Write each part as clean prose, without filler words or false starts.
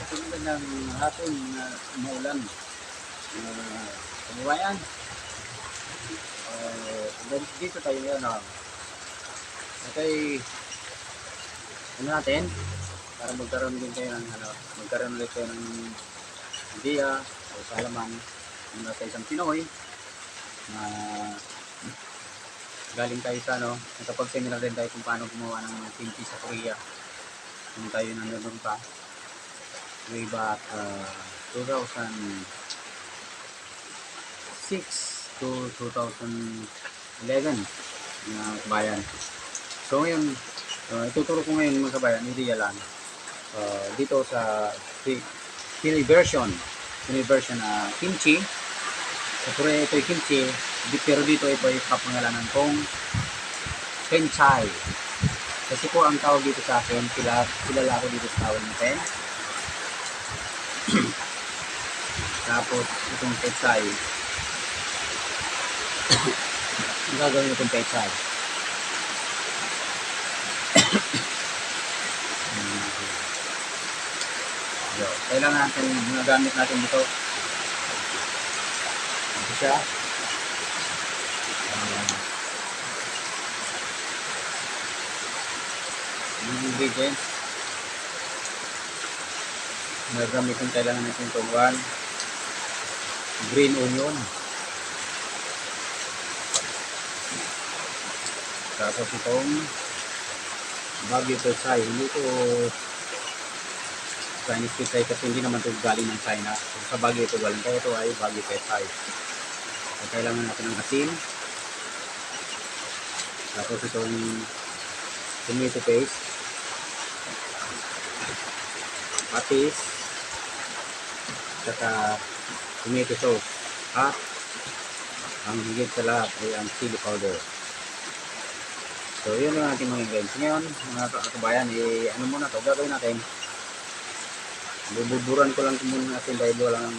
Ito magandang hapon na umuulan. Kababayan, dito tayo ngayon. Okay, ano natin? Para magkaroon din tayo ng magkaroon ulit tayo ng idea o salaman mula sa isang Pinoy na galing tayo sa nakapag-seminar din tayo kung paano gumawa ng mga kimchi sa Korea. Kung tayo nandun pa way back 2006 to 2011 mga kabayan. So ngayon, ituturo ko ngayon mga kabayan, hindi yan lang. Dito sa Pinoy version kimchi. Sa Korea ito ay kimchi, pero dito ito ay kapangalanan kong penchay. Kasi po ang tawag dito sa akin, kilala ko dito sa tawag ng pen. Tapos itong penchay. Ang gagawin itong penchay. Kailangan natin, mga gamit natin dito. Ito siya. Yung ingredients. Mga gamit yung kailangan natin itong green onion. Tapos itong Baguio Pechay. Hindi ito Chinese Pechay kasi hindi naman ito galing ng China. So, sa Baguio ito galing. Kaya ito ay Baguio Pechay. So, kailangan natin ng asin. Tapos itong tomato paste. Patis. Saka tomato sauce. At ang higit sa lahat ay ang chili powder. So, yun lang ating mga ingredients. Ngayon, mga kabayan, ano muna ito, gagawin natin. Bububuran ko lang muna natin dahil walang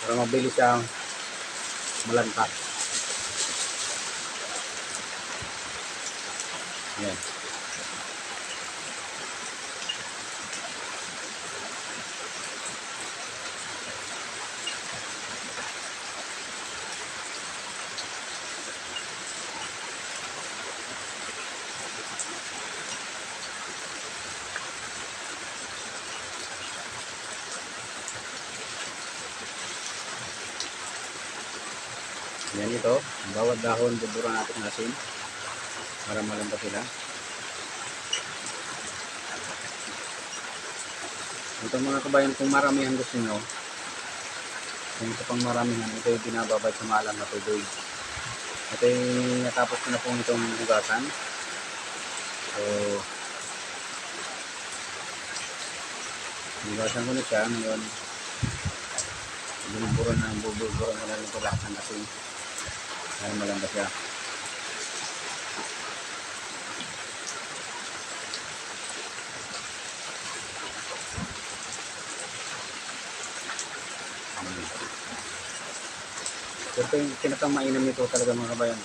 para mabilis siyang malanta. Yan. Yan ito, bawat dahon buburan natin ng asin para malanta sila. Ito mga kabayan, kung maramihan gusto nyo, kung ito pang maramihan, ito yung binababad sa maalam na tubig. Ito yung natapos ko na po itong hugasan. So, hugasan ko na siya. Ngayon, buburan ko na rin ito lahat ng asin. Para malanda siya. Pero yung pinakamainam nito talaga mga kabayan,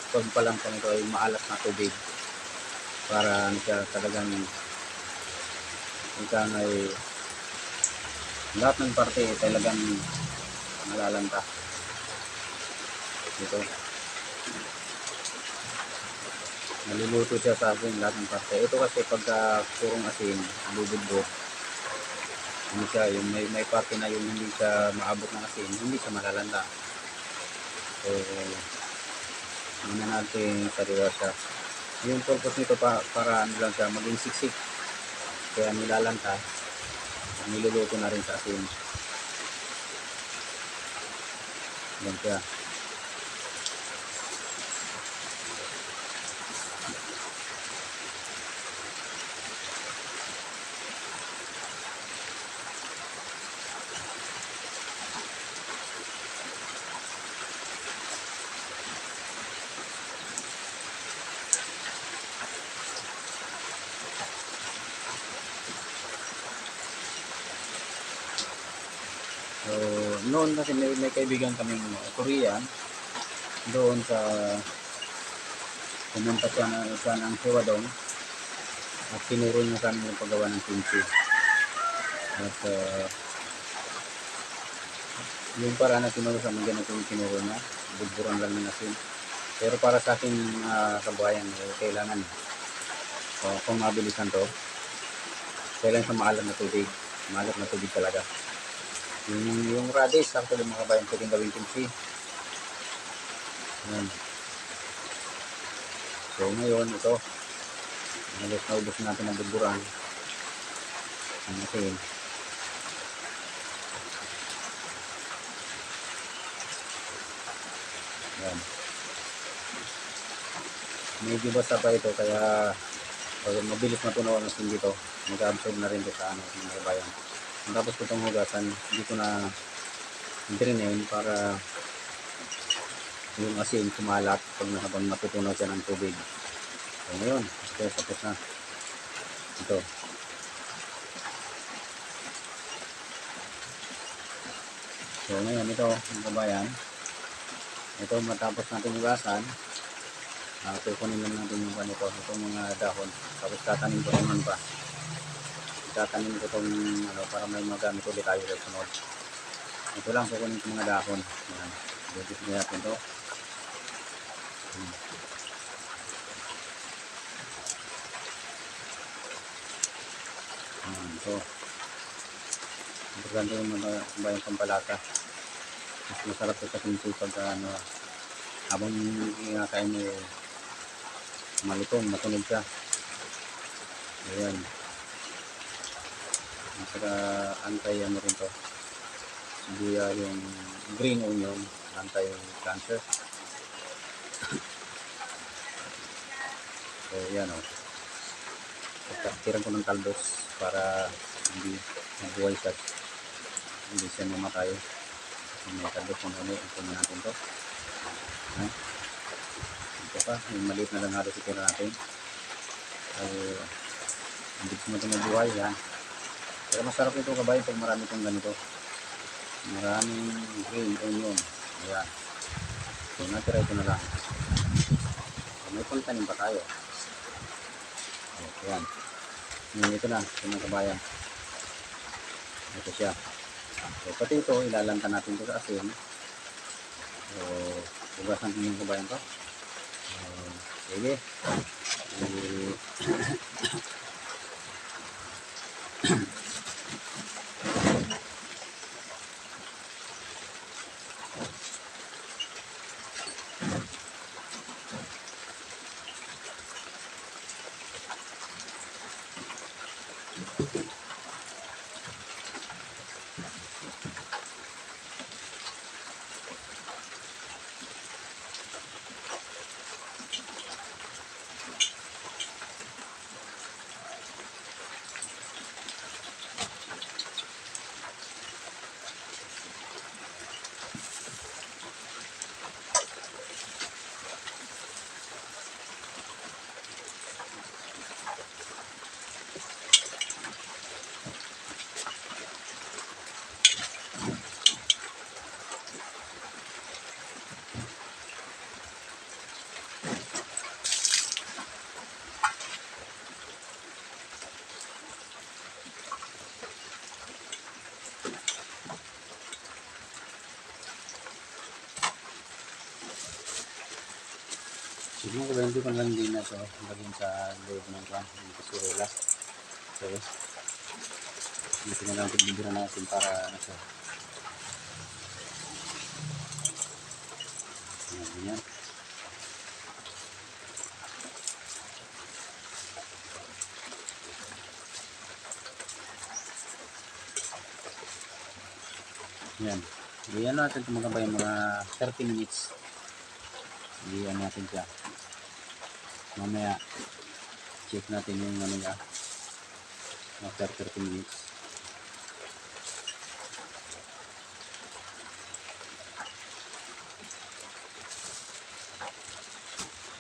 pag palang pa nito ay maalat na tubig. Para siya talagang ay lahat ng parte ay talagang malalanta. Ito. Naluluto siya sa asin lahat ng parte. Ito kasi pagka purong asin, bubudbog. Ano siya, yung may parte na yung hindi siya maabot ng asin, hindi siya malalanta. So, muna natin sariwa siya. Yung purpose nito para ano lang siya, maging siksik. Kaya nilalanta, niluluto na rin sa asin. Yan siya. So, noon kasi may kaibigan kaming Korean doon sa pumunta siya ng Sewadong at tinuro niya sa amin yung paggawa ng kimchi. At yung para na tinuro sa mga ganito yung tinuro na, bugburan lang ng asin. Pero para sa akin kabayan, kailangan kung mabilisan to, kailangan sa maalat na tubig. Maalat na tubig talaga. Yung radish, actually mga kabayan, pwedeng gawin kimchi. Yan. So ngayon, ito, halos naubos natin ang bugburan. Ang asin. Yan. Medyo basta pa ito, kaya mabilis matunaw ang asin dito. Mag-absorb na rin ito sa mga kabayan. Tapos ko itong hugasan, hindi ko na drinain para yung asin kumalat pag habang matutunaw siya ng tubig. So ngayon, tapos na. Ito. So ngayon, ito, mga kabayan. Ito, matapos natin hugasan. Kukunin lang natin yung ganito, itong mga dahon. Tapos tatanim ko naman pa. Tatanim ko itong para may magamit ulit tayo sa sunod. Ito lang, kukunin ko mga dahon. Yan. Dito natin ito. Ito. Importante yung bayang pampalasa. Mas masarap ito sa kimchi pagka habang kinakain mo malutong, matunog siya. Ayan. Saka anti rin to. Sibuya yung green onion, anti-cancer. So yan o. Tiran ko ng talbos para hindi magbuhay siya. Hindi siya mamatay. May talbos kung ano, ito natin to. Ito pa, yung maliit na lang halos itira natin. Hindi ko ito mabuhay yan. Pero masarap ito kabayan pag marami itong ganito. Maraming green onion. Ayan. So natira ito na lang. So, may puntanin pa tayo. Ayan. Ito na, ito na kabayan. Ito siya. So pati ito, ilalanta natin ito sa asin. So, hugasan ko yung kabayan ko. Sige. Siguro ko hindi ko lang din na ito lagyan sa loob ng kwan, yung kasurela. So, dito na lang pagbibira natin para siya. Yan. Yan. Iyan natin mga kabayan, mga 30 minutes. Iyan natin siya. Mamaya, check natin yung niya. After 30 minutes.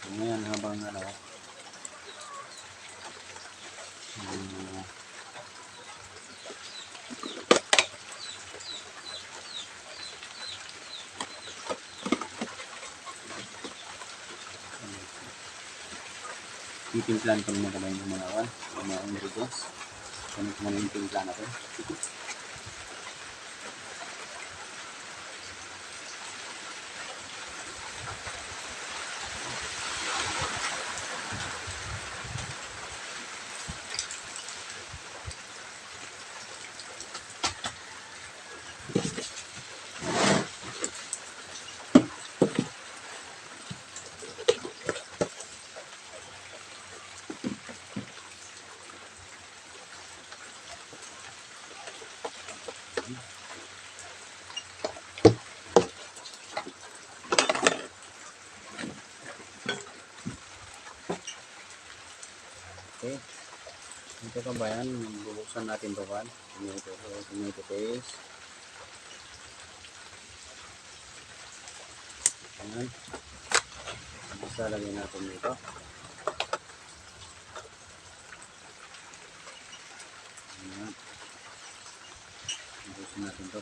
So, ngayon habang titimplan ko naman kamay ng mga ingredients. Ganito muna yung timpla natin. Okay. Ito kabayan, bubuksan natin ito kan. Tomato paste. Ayan. Basta lagyan natin dito. Ayan. Bubuksan natin ito.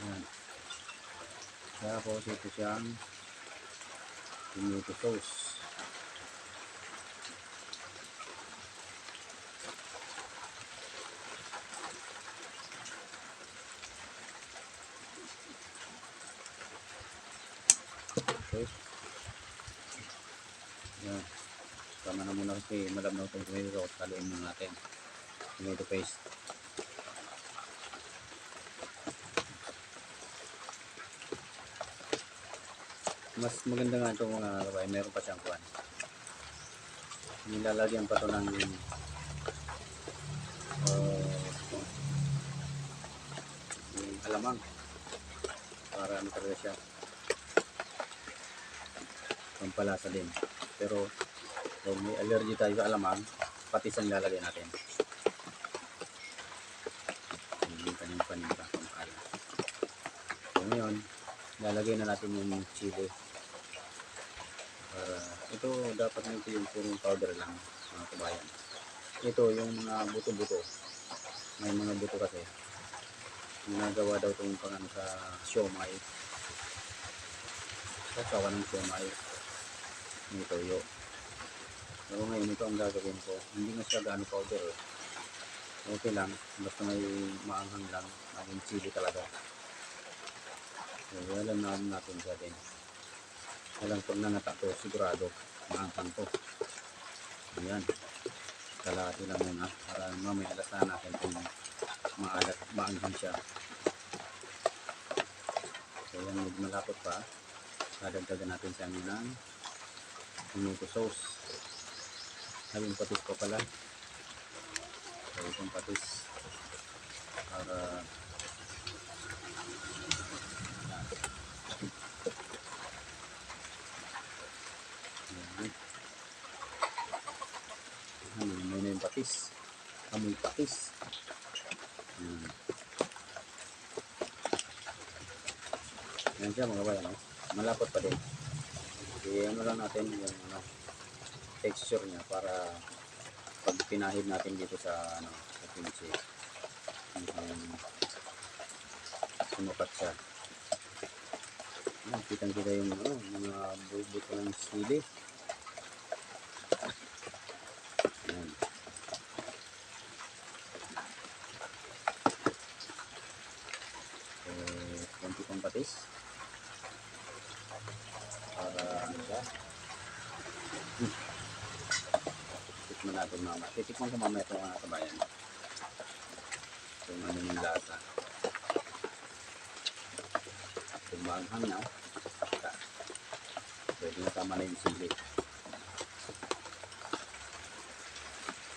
Ayan. Tapos ito siyang tomato sauce. Okay. Ayan. Tama na muna kasi malabnaw itong tomato sauce. Haluin muna natin. Tomato paste. Mas maganda nga ito mga kabay. Meron pa siyang kuwan. Nilalagyan pa ito ng alamang para ano talaga siya, pampalasa din. Pero kung may allergy tayo sa alamang, patis ang lalagyan natin. Yung kanyang paninta pampala. So ngayon lalagay na natin yung chili. Para ito dapat nito yung purong powder lang mga kabayan. Ito yung mga buto-buto, may mga buto kasi ginagawa daw itong pang sa siomai, kasawa ng siomai, may toyo. So ngayon ito ang gagawin ko, hindi na siya gaano powder, okay lang, basta may maanghang lang, maging chili talaga. So alam natin siya din, alam pag nangatak to sigurado maanghang to. Ayan, kalahati lang muna para mamaya alasahan natin kung maalat, maanghang siya. So yan, medyo malapot pa, dadagdagan natin siya ng tomato sauce. Yung patis pa pala, so itong patis para may na yung patis, amoy patis. Yan siya mga bayan, malapot pa din. Ano lang natin yung texture niya para pag pinahid natin dito sa sa kimchi, sumukat siya. Kitang-kita yung mga buto ng sili. Ayan. So, konti pang patis para ano siya. Tikman natin mama. Titikman ko mamaya ito mga kabayan. Kung ano yung lasa. Kung maanghang na, pwede na tama na yung sili.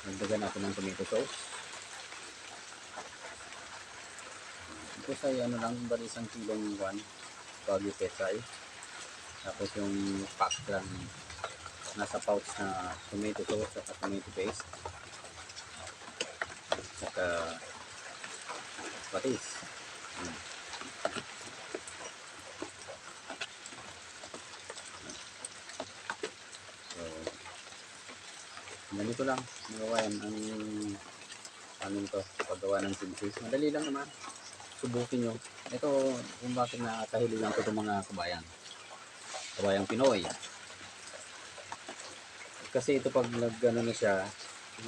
Nagdagan natin ng tomato sauce. Ito sa ano lang, bali isang kilong Wagyu pechay. Tapos yung pack lang nasa pouch na tomato sauce at tomato paste. Saka patis. So, ganito lang mga kabayan ang Paano to? Paggawa ng kimchi. Madali lang naman. Subukin nyo. Ito kung bakit nakakahilig ko itong mga kabayan. Kabayang Pinoy. Kasi ito pag nag-ano na siya,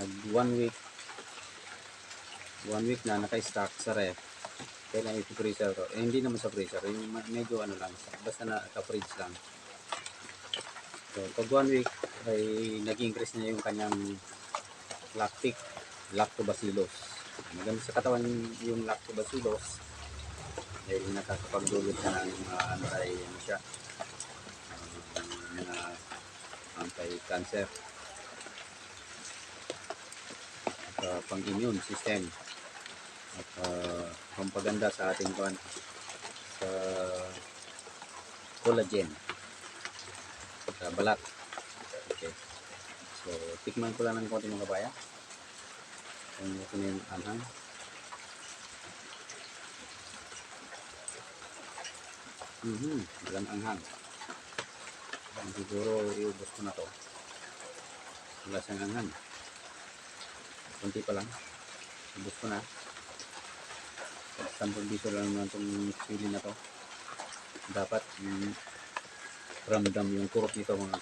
nag 1 week na naka-stock sa ref, kailangan i-freezer to. Eh, hindi naman sa freezer, yung medyo ano lang, basta naka-fridge lang. So, pag 1 week, ay nag-increase na yung kanyang lactobacillus. Maganda sa katawan yung lactobacillus, dahil nakakapagdulot siya ng anti-cancer, at pang-immune system, at pampaganda sa ating sa collagen sa balat. Okay. So, tikman ko lang ng konti mga kabayan. Kung ito na yung anghang. Walang anghang. Siguro iubos ko na to. Wala siyang anghang. Kunti pa lang. Ubos ko na. 10 piso lang naman itong sili na to. Dapat ramdam yung kurot nito mga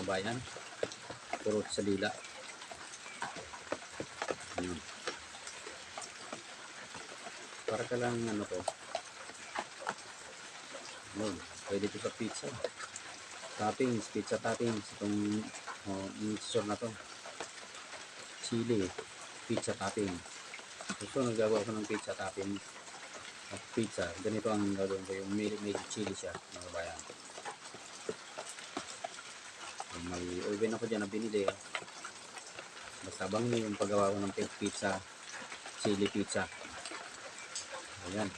kabayan. Kurot sa dila. Ayan. Para ka lang ano to. Ayan. Pwede ito sa pizza. Toppings, pizza toppings. Itong mixture na to. Chili, pizza toppings. So, nagagawa ko ng pizza toppings at pizza. Ganito ang gagawin ko. Yung may chili siya, mga bayan. May oven ako dyan na binili. Basta bang yung paggawa ko ng pizza, chili pizza. Ayan.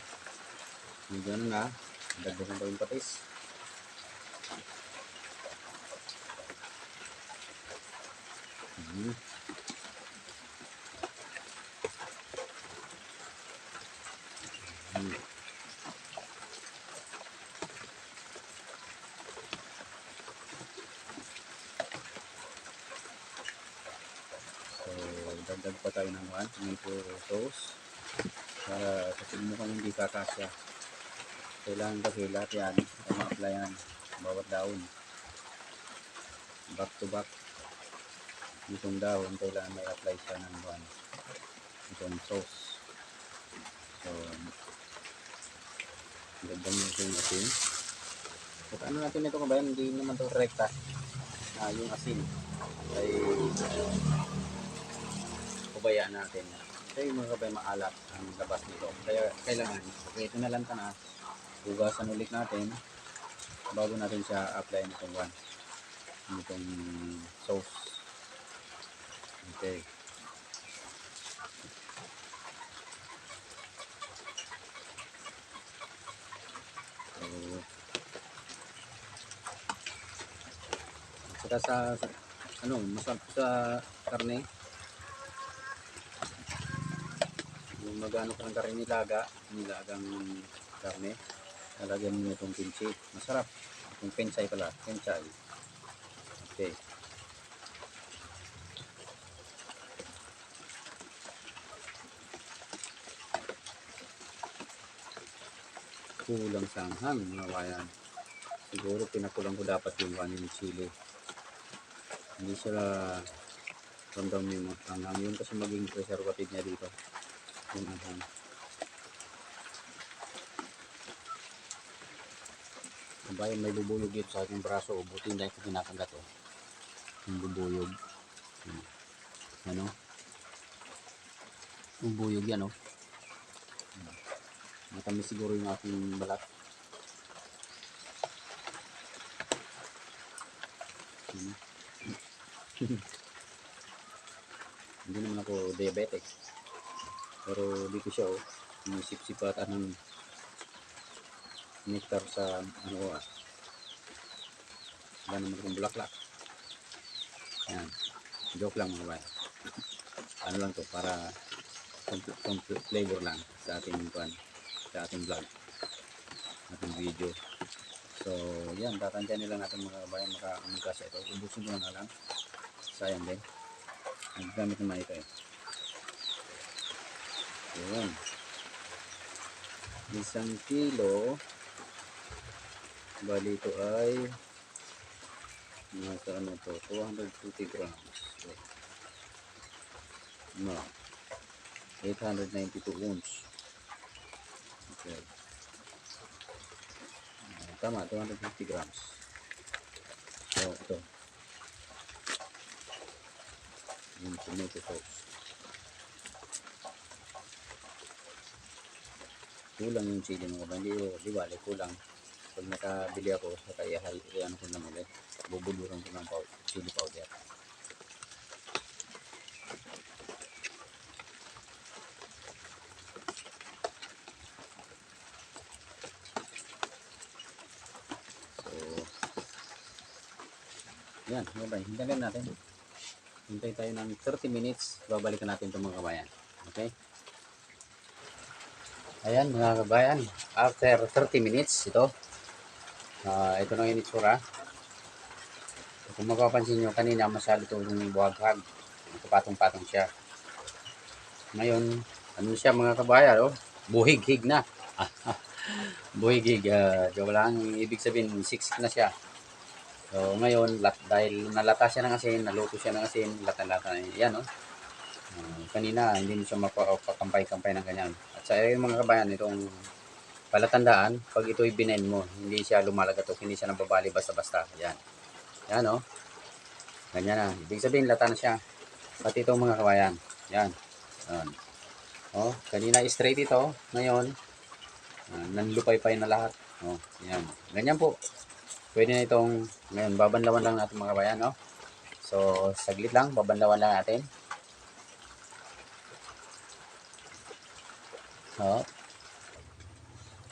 Medyo ano na. Dagdagan ko yung patis. So, dagdag pa tayo ng 1 tomato sauce para kasi mukhang hindi kakasya. Kailangan kasi lahat yan ay ma-applyan bawat daon, back to back. Itong daon kailangan may apply siya ng 1 itong sauce. So, dagdag nyo ito yung asin. At ano natin ito kabayan, hindi naman ito rekta. Yung asin ay kubayaan natin. Kaya yung mga kabayan maalat ang labas nito. Kaya kailangan, okay, ito na lang ka na. Hugasan ulit natin bago natin siya apply nitong itong sauce. Okay. So, saka sa masarap sa karne. Yung magano ka ng karne nilagang karne. Lalagyan mo itong kimchi. Masarap. Yung penchay pala. Penchay. Okay. Kulang sa anghang mga bayan. Siguro pinakulang ko dapat yung chili. Hindi sila ramdam yung anghang. Yun kasi maging preservative niya dito. Yung anghang. Bayan, may bubuyog dito sa aking braso. Buti hindi ko kinakagat yung bubuyog. Ano? Bubuyog yan matamis siguro yung aking balat. Hindi naman ako diabetic. Pero di ko siya inisip-sip ata ng nectar sa wala naman akong bulaklak. Ayan. Joke lang mga bayan. Ano lang to para complete flavor lang sa ating vlog, ating video. So yan, tatandyan nila natin mga bayan makaamigasa ito. Ubusin ko na lang. Sayang din. Naggamit naman ito Ayan. 1 kilo. Bali ito ay nasa ano to, 250 grams. So, no, 892 ounce. Okay. Tama, 250 grams. So, ito. Yung tomato sauce. Kulang yung chili mo. Hindi, di ba, kulang. Pag nakabili ako, saka iyan ko lang ulit. Bubuluran ko ng chili powder. So, yan. Okay, hintayin natin. Hintay tayo ng 30 minutes. Babalikan natin itong mga kabayan. Okay? Ayan mga kabayan. After 30 minutes, ito. Ito na yung itsura. Kung mapapansin nyo, kanina masyado itong buhaghag. Patong-patong siya. Ngayon, ano siya mga kabayan, oh? Buhig-hig na. Buhig-hig. Joke lang. Ibig sabihin, siksik na siya. So, ngayon, dahil nalata siya ng asin, naluto siya ng asin, lata-lata na yan, oh. Kanina, hindi mo siya mapakampay-kampay ng ganyan. At sa yung mga kabayan, itong palatandaan, pag ito'y binen mo, hindi siya lumalagatok, hindi siya nababali basta-basta. Yan. Yan, oh. Ganyan na. Ibig sabihin, lata na siya. Pati itong mga kabayan. Yan. Yan. Oh, kanina straight ito. Ngayon, nanlupay-pay na lahat. Oh, yan. Ganyan po. Pwede na itong, ngayon, babanlawan lang natin mga kabayan, no? So, saglit lang, babanlawan lang natin. So,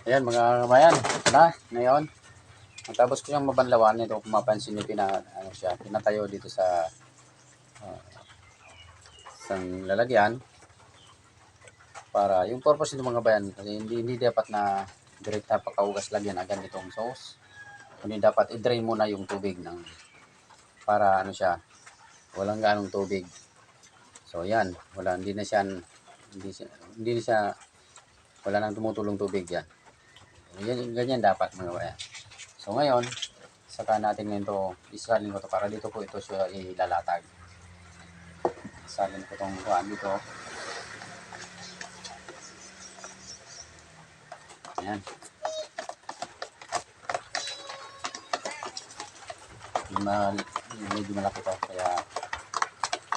ayan mga kabayan, na, ngayon, matapos ko siyang mabanlawan, ito kung mapansin nyo, pinatayo dito sa isang lalagyan, para, yung purpose nito mga kabayan, kasi hindi dapat na direct na pagkahugas lang yan agad itong sauce. Kundi dapat i-drain muna yung tubig ng, para ano siya, walang ganong tubig. So, yan, hindi na siya, wala nang tumutulong tubig yan. Ganyan dapat mga kabayan. So ngayon, saka natin ngayon to, isalin ko to para dito po ito siya ilalatag. Isalin ko tong kuhaan dito. Ayan. Medyo malaki to, kaya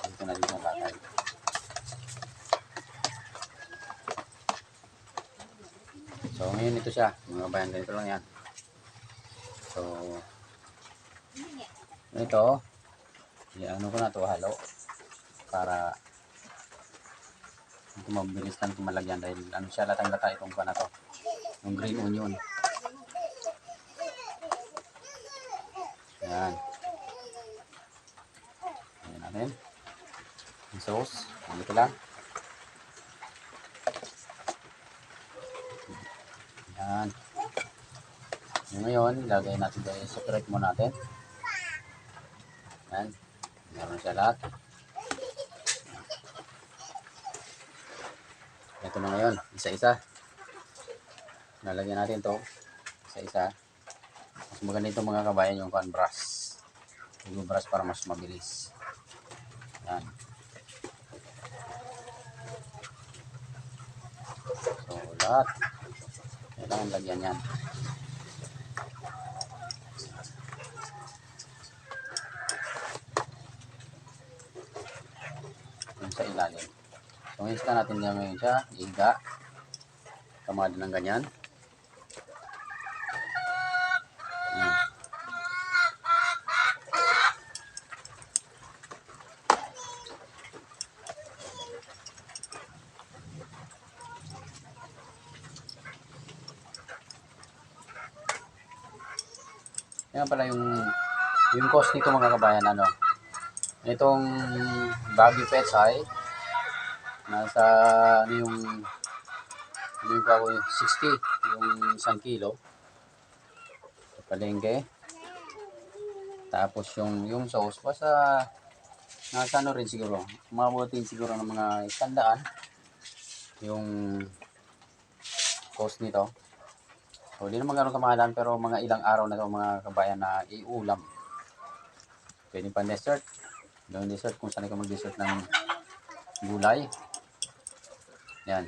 dito na dito nalatag. So ngayon ito siya, mga kabayan, ganito lang yan. So, ito, ano ko na to, halo, para ito mabilis lang ito malagyan dahil ano siya, latang-lata itong pa na to, yung green onion. Yan. Ayan natin. Yung sauce, ito lang. Yan. Ngayon, ilagay natin dahil separate mo natin. Yan. Meron siya lahat. Ito na ngayon, isa-isa. Nalagyan natin to isa-isa. Mas maganda ito mga kabayan yung brush. Yung brush para mas mabilis. Yan. So, lahat. Kailangan lagyan yan. Yung sa ilalim. So, ngayon natin yan ngayon siya. Iga. Kamado ng ganyan. Yan. Yan pala yung cost nito mga kabayan, ano. Itong Baguio Pechay, nasa ano yung 60 yung 1 kilo palengke. Tapos yung sauce basta nasa ano rin siguro, mabutin siguro ng mga 100. yung cost nito. So, hindi naman gano'ng kamahalan pero mga ilang araw na ito mga kabayan na iulam. Pwede pa dessert. Yung dessert kung saan ka mag-dessert ng gulay. Yan.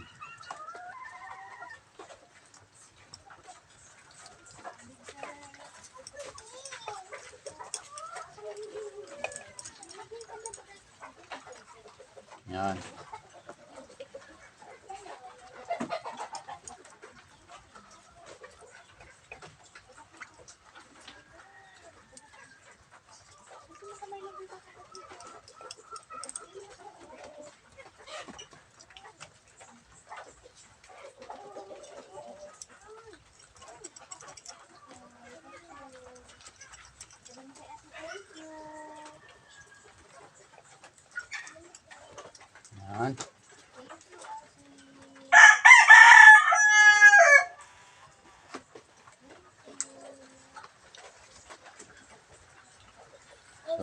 Yan. Yan. So,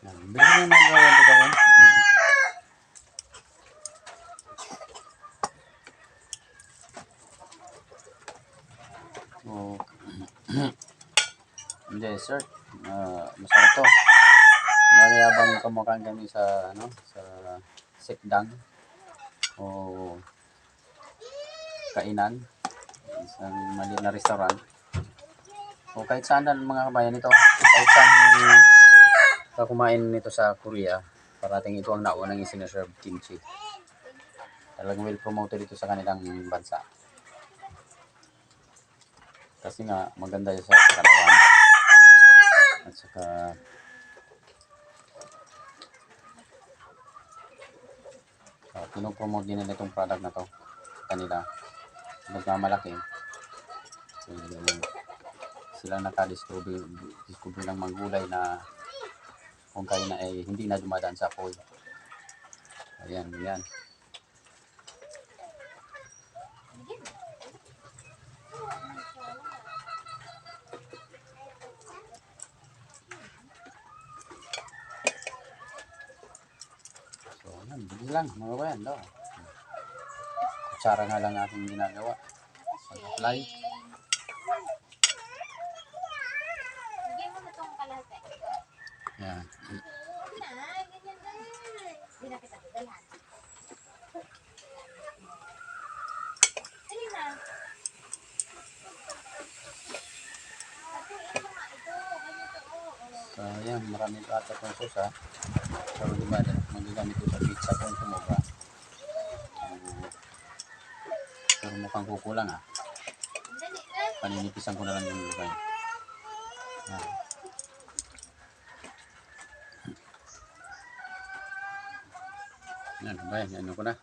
yan. Bilhin na mga ito gawin. So, dessert. Masarap to. Naliyabang kamukhang kami sa sa sikdang o kainan, isang maliit na restaurant o kahit saan na mga kabayan nito, kahit saan ka kumain nito sa Korea, parating ito ang naunang isinaserve kimchi. Talagang well promoted ito sa kanilang bansa kasi nga maganda sa katawan at saka pinopromote din nila itong product na to kanila, nagmamalaki. So, sila nakadiscover ng mga gulay na kung kaya na ay hindi na dumadaan sa apoy. Ayan, yan. So, yan, bigyan lang mga kabayan daw. Kutsara nga lang aking ginagawa. Pag-apply. Yan. So, yan, marami ata itong sauce ha. Pero diba, magagamit ito sa pizza kung sumobra. Pero mukhang kukulang ha. Paninipisan ko na lang yung lugay. Yan. Yan, ba yan? Ano ko na.